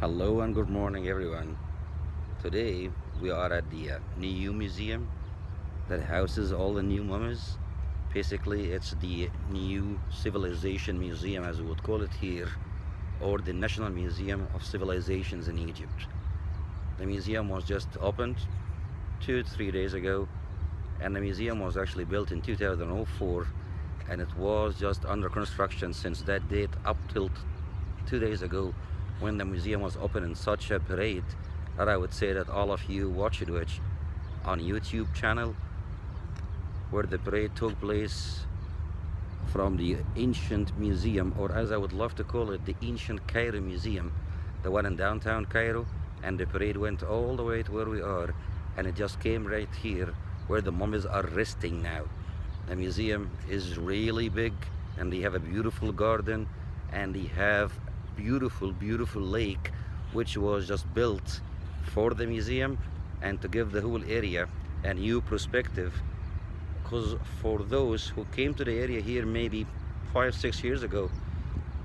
Hello and good morning, everyone. Today we are at the New Museum that houses all the new mummies. Basically, it's the New Civilization Museum, as we would call it here, or the National Museum of Civilizations in Egypt. The museum was just opened 2 3 days ago, and the museum was actually built in 2004, and it was just under construction since that date up till 2 days ago when the museum was open in such a parade that I would say that all of you watched it which on YouTube channel where the parade took place from the ancient museum, or as I would love to call it, the ancient Cairo Museum, the one in downtown Cairo, and the parade went all the way to where we are, and it just came right here where the mummies are resting now. The museum is really big, and they have a beautiful garden, and they have beautiful lake which was just built for the museum and to give the whole area a new perspective, because for those who came to the area here maybe 5 6 years ago,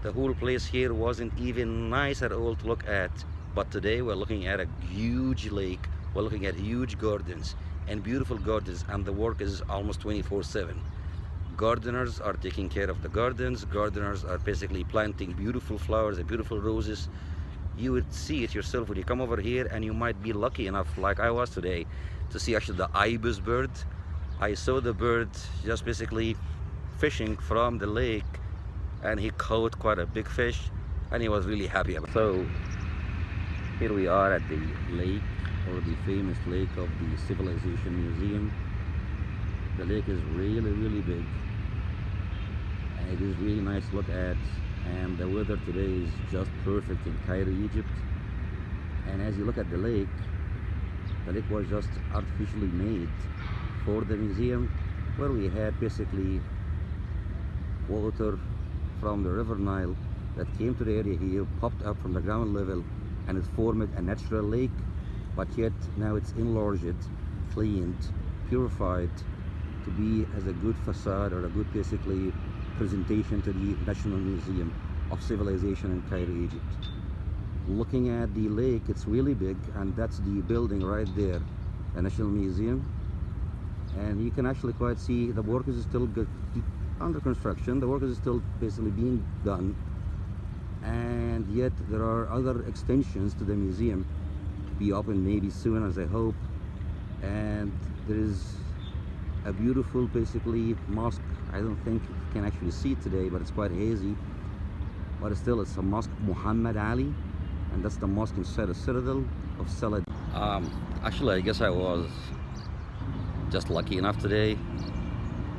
the whole place here wasn't even nice at all to look at. But today we're looking at a huge lake, we're looking at huge gardens and beautiful gardens, and the work is almost 24/7. Gardeners are taking care of the gardens. Gardeners are basically planting beautiful flowers and beautiful roses. You would see it yourself when you come over here, and you might be lucky enough, like I was today, to see actually the ibis bird. I saw the bird just basically fishing from the lake, and he caught quite a big fish, and he was really happy about it. So here we are at the lake, or the famous lake of the Civilization Museum. The lake is really big, and it is really nice to look at, and the weather today is just perfect in Cairo, Egypt. And as you look at the lake was just artificially made for the museum, where we had basically water from the River Nile that came to the area here, popped up from the ground level, and it formed a natural lake. But yet now it's enlarged, cleaned, purified, to be as a good facade or a good basically presentation to the National Museum of Civilization in Cairo, Egypt. Looking at the lake, it's really big, and that's the building right there, the National Museum. And you can actually quite see the work is still good, under construction. The work is still basically being done, and yet there are other extensions to the museum to be open maybe soon, as I hope. And there is a beautiful basically mosque. I don't think you can actually see it today, but it's quite hazy, but still it's a mosque, Muhammad Ali, and that's the mosque inside the citadel of Saladin. Actually, I guess I was just lucky enough today,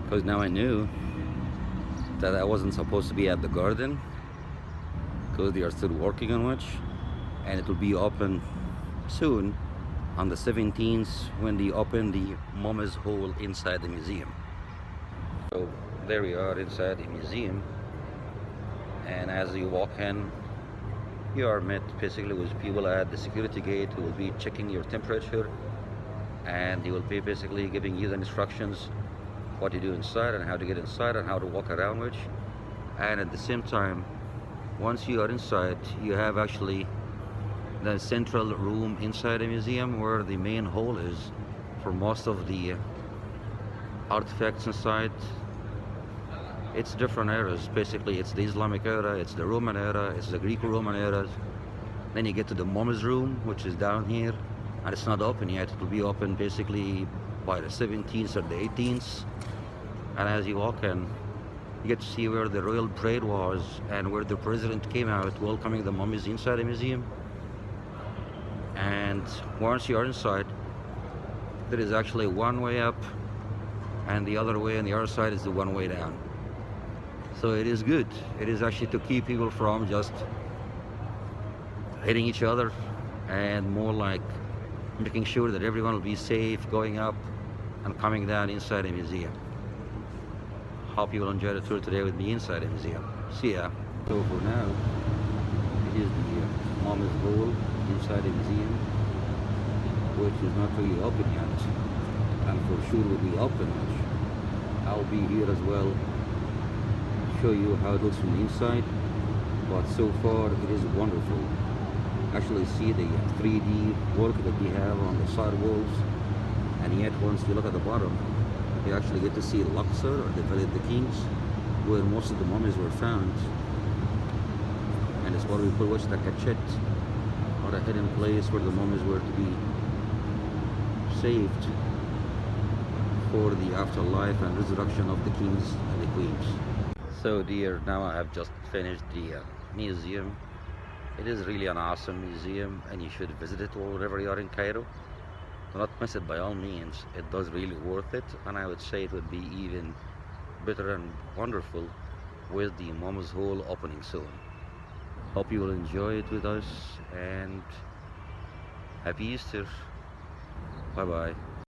because now I knew that I wasn't supposed to be at the garden, because they are still working on which, and it will be open soon on the 17th when they open the Mummies Hall inside the museum. So there we are inside the museum, and as you walk in, you are met basically with people at the security gate who will be checking your temperature, and they will be basically giving you the instructions what to do inside and how to get inside and how to walk around which. And at the same time, once you are inside, you have actually the central room inside the museum where the main hall is for most of the artifacts inside. It's different eras, basically it's the Islamic era, it's the Roman era, it's the Greco-Roman eras. Then you get to the mummies room, which is down here, and it's not open yet. It will be open basically by the 17th or the 18th. And as you walk in, you get to see where the royal parade was and where the president came out welcoming the mummies inside the museum. And once you are inside, there is actually one way up, and the other way on the other side is the one way down. So it is good. It is actually to keep people from just hitting each other, and more like making sure that everyone will be safe going up and coming down inside the museum. Hope you will enjoy the tour today with me inside the museum. See ya. So for now, it is the Mummies Hall inside the museum, which is not really open yet, and for sure will be open. I'll be here as well, show you how it looks from the inside. But so far it is wonderful, actually see the 3D work that they have on the side walls. And yet once you look at the bottom, you actually get to see Luxor, or the Valley of the Kings, where most of the mummies were found. And it's what we call what's the cachet, or a hidden place where the mummies were to be saved for the afterlife and resurrection of the kings and the queens. So dear, now I have just finished the museum. It is really an awesome museum and you should visit it wherever you are in Cairo. Do not miss it by all means. It does really worth it, and I would say it would be even better and wonderful with the Mama's Hall opening soon. Hope you will enjoy it with us, and happy Easter. Bye bye.